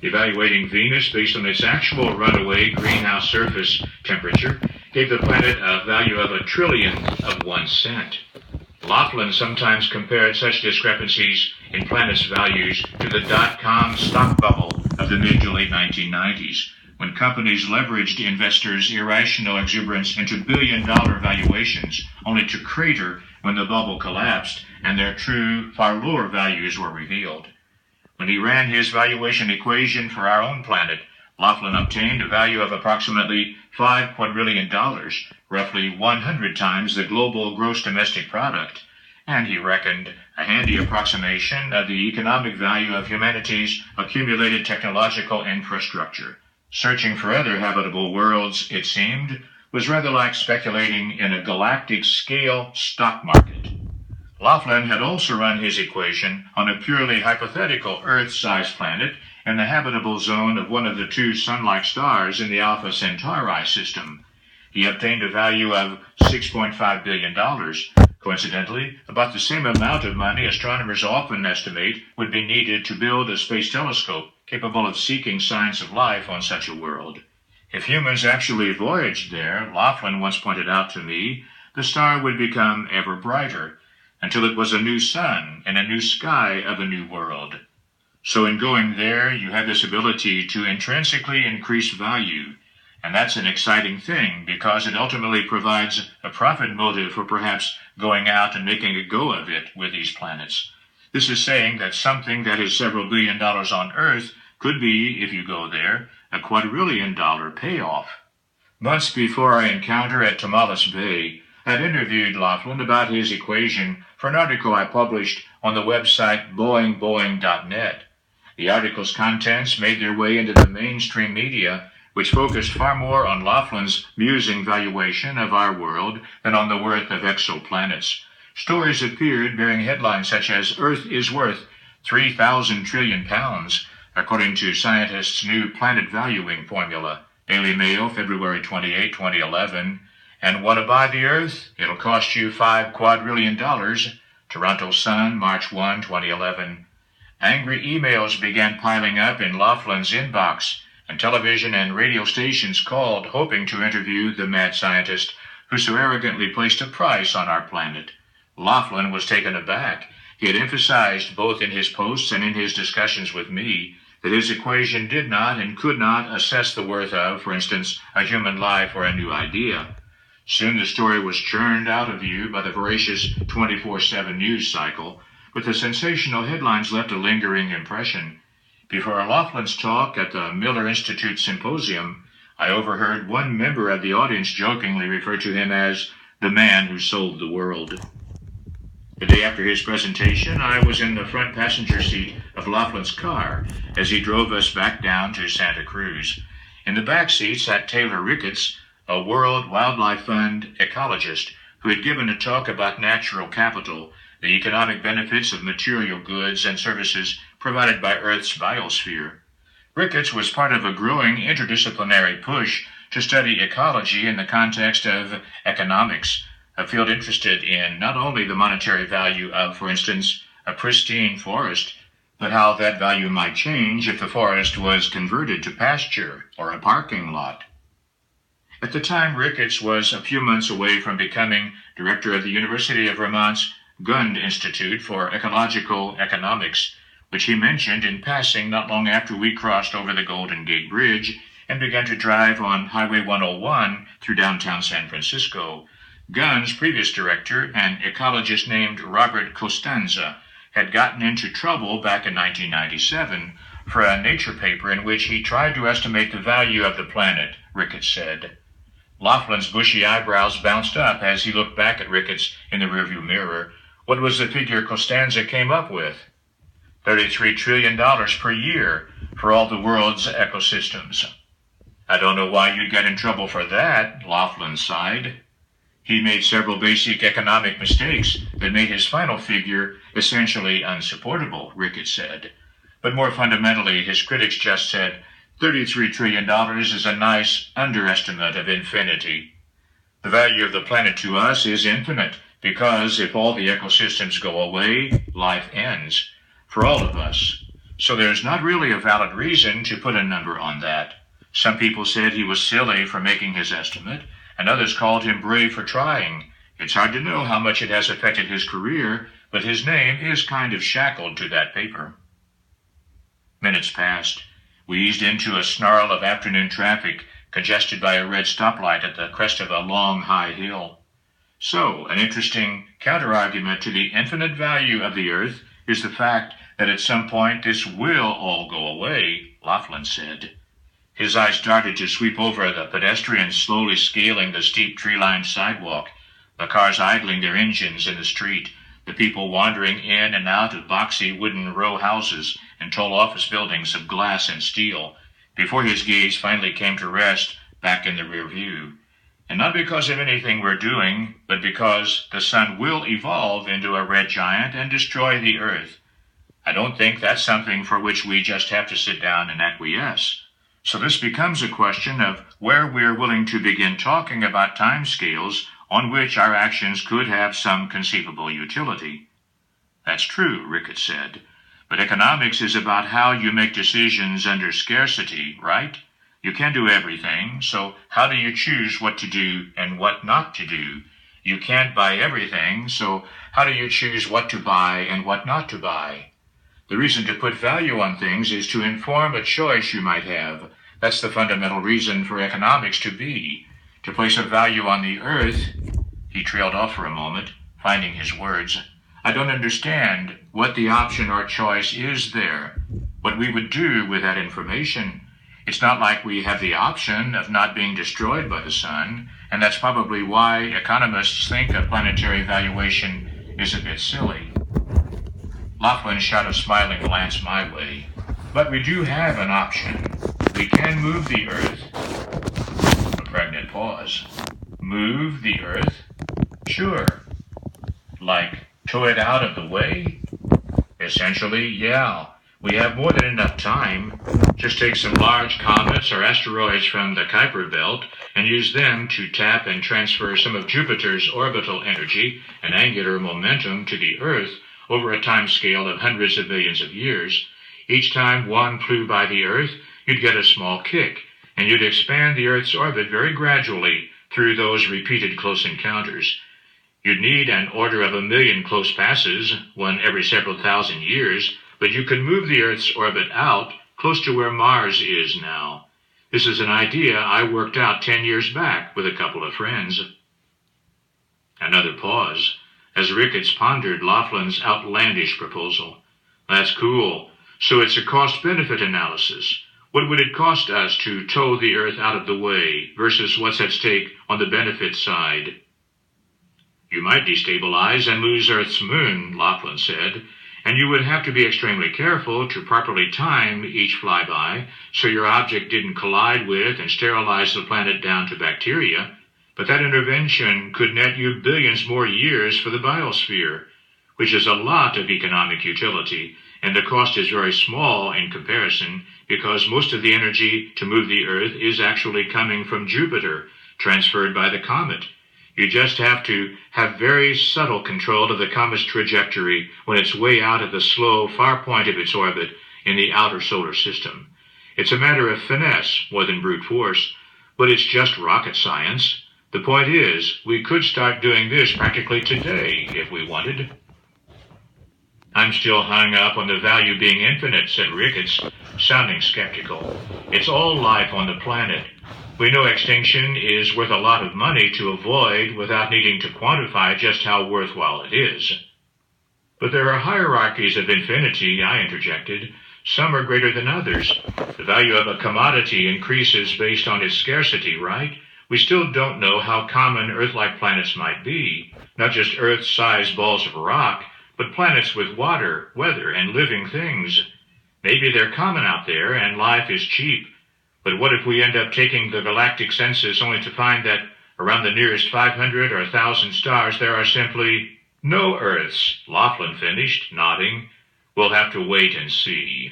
Evaluating Venus based on its actual runaway greenhouse surface temperature gave the planet a value of 1/1,000,000,000 of 1 cent. Laughlin sometimes compared such discrepancies in planets' values to the dot-com stock bubble of the mid to late 1990s, when companies leveraged investors' irrational exuberance into billion-dollar valuations, only to crater when the bubble collapsed and their true, far lower values were revealed. When he ran his valuation equation for our own planet, Laughlin obtained a value of approximately $5 quadrillion, roughly 100 times the global gross domestic product, and he reckoned a handy approximation of the economic value of humanity's accumulated technological infrastructure. Searching for other habitable worlds, it seemed, was rather like speculating in a galactic-scale stock market. Laughlin had also run his equation on a purely hypothetical Earth-sized planet in the habitable zone of one of the 2 sun-like stars in the Alpha Centauri system. He obtained a value of $6.5 billion. Coincidentally, about the same amount of money astronomers often estimate would be needed to build a space telescope capable of seeking signs of life on such a world. If humans actually voyaged there, Laughlin once pointed out to me, the star would become ever brighter, until it was a new sun and a new sky of a new world. So in going there, you have this ability to intrinsically increase value, and that's an exciting thing because it ultimately provides a profit motive for perhaps going out and making a go of it with these planets. This is saying that something that is several $billion on Earth could be, if you go there, a $250,000,000 payoff. Months before our encounter at Tomales Bay, I'd interviewed Laughlin about his equation for an article I published on the website boingboing.net. The article's contents made their way into the mainstream media, which focused far more on Laughlin's musing valuation of our world than on the worth of exoplanets. Stories appeared bearing headlines such as "Earth is worth 3,000 trillion pounds, according to scientists' new planet valuing formula." Daily Mail, February 28, 2011. "And want to buy the Earth? It'll cost you $5 quadrillion. Toronto Sun, March 1, 2011. Angry emails began piling up in Laughlin's inbox, and television and radio stations called, hoping to interview the mad scientist who so arrogantly placed a price on our planet. Laughlin was taken aback. He had emphasized, both in his posts and in his discussions with me, that his equation did not and could not assess the worth of, for instance, a human life or a new idea. Soon the story was churned out of view by the voracious 24/7 news cycle, but the sensational headlines left a lingering impression. Before Laughlin's talk at the Miller Institute Symposium, I overheard one member of the audience jokingly refer to him as the man who sold the world. The day after his presentation, I was in the front passenger seat of Laughlin's car as he drove us back down to Santa Cruz. In the back seat sat Taylor Ricketts, a World Wildlife Fund ecologist who had given a talk about natural capital, the economic benefits of material goods and services provided by Earth's biosphere. Ricketts was part of a growing interdisciplinary push to study ecology in the context of economics, a field interested in not only the monetary value of, for instance, a pristine forest, but how that value might change if the forest was converted to pasture or a parking lot. At the time, Ricketts was a few months away from becoming director of the University of Vermont's Gund Institute for Ecological Economics, which he mentioned in passing not long after we crossed over the Golden Gate Bridge and began to drive on Highway 101 through downtown San Francisco. Gund's previous director, an ecologist named Robert Costanza, had gotten into trouble back in 1997 for a Nature paper in which he tried to estimate the value of the planet, Ricketts said. Laughlin's bushy eyebrows bounced up as he looked back at Ricketts in the rearview mirror. What was the figure Costanza came up with? $33 trillion per year for all the world's ecosystems. I don't know why you'd get in trouble for that, Laughlin sighed. He made several basic economic mistakes that made his final figure essentially unsupportable, Ricketts said. But more fundamentally, his critics just said, $33 trillion is a nice underestimate of infinity. The value of the planet to us is infinite, because if all the ecosystems go away, life ends. For all of us. So there's not really a valid reason to put a number on that. Some people said he was silly for making his estimate, and others called him brave for trying. It's hard to know how much it has affected his career, but his name is kind of shackled to that paper. Minutes passed. We eased into a snarl of afternoon traffic, congested by a red stoplight at the crest of a long, high hill. So, an interesting counter-argument to the infinite value of the Earth is the fact that at some point this will all go away, Laughlin said. His eyes darted to sweep over the pedestrians slowly scaling the steep tree-lined sidewalk, the cars idling their engines in the street, the people wandering in and out of boxy wooden row houses and tall office buildings of glass and steel, before his gaze finally came to rest back in the rear view. And not because of anything we're doing, but because the sun will evolve into a red giant and destroy the Earth. I don't think that's something for which we just have to sit down and acquiesce. So this becomes a question of where we're willing to begin talking about timescales on which our actions could have some conceivable utility. That's true, Ricketts said, but economics is about how you make decisions under scarcity, right? You can't do everything, so how do you choose what to do and what not to do? You can't buy everything, so how do you choose what to buy and what not to buy? The reason to put value on things is to inform a choice you might have. That's the fundamental reason for economics to be. To place a value on the Earth, he trailed off for a moment, finding his words. I don't understand what the option or choice is there, what we would do with that information. It's not like we have the option of not being destroyed by the sun, and that's probably why economists think a planetary valuation is a bit silly. Laughlin shot a smiling glance my way. But we do have an option. We can move the Earth. A pregnant pause. Move the Earth? Sure. Like tow it out of the way? Essentially, yeah. We have more than enough time. Just take some large comets or asteroids from the Kuiper Belt and use them to tap and transfer some of Jupiter's orbital energy and angular momentum to the Earth over a time scale of hundreds of millions of years. Each time one flew by the Earth, you'd get a small kick, and you'd expand the Earth's orbit very gradually through those repeated close encounters. You'd need an order of 1,000,000 close passes, one every several thousand years, but you could move the Earth's orbit out close to where Mars is now. This is an idea I worked out 10 years back with a couple of friends. Another pause, as Ricketts pondered Laughlin's outlandish proposal. That's cool. So it's a cost-benefit analysis. What would it cost us to tow the Earth out of the way versus what's at stake on the benefit side? You might destabilize and lose Earth's moon, Laughlin said, and you would have to be extremely careful to properly time each flyby so your object didn't collide with and sterilize the planet down to bacteria. But that intervention could net you billions more years for the biosphere, which is a lot of economic utility, and the cost is very small in comparison because most of the energy to move the Earth is actually coming from Jupiter, transferred by the comet. You just have to have very subtle control of the comet's trajectory when it's way out at the slow, far point of its orbit in the outer solar system. It's a matter of finesse more than brute force, but it's just rocket science. The point is, we could start doing this practically today if we wanted. I'm still hung up on the value being infinite, said Ricketts, sounding skeptical. It's all life on the planet. We know extinction is worth a lot of money to avoid without needing to quantify just how worthwhile it is. But there are hierarchies of infinity, I interjected. Some are greater than others. The value of a commodity increases based on its scarcity, right? We still don't know how common Earth-like planets might be, not just Earth-sized balls of rock, but planets with water, weather, and living things. Maybe they're common out there and life is cheap. But what if we end up taking the galactic census only to find that around the nearest 500 or 1,000 stars there are simply no Earths? Laughlin finished, nodding. We'll have to wait and see.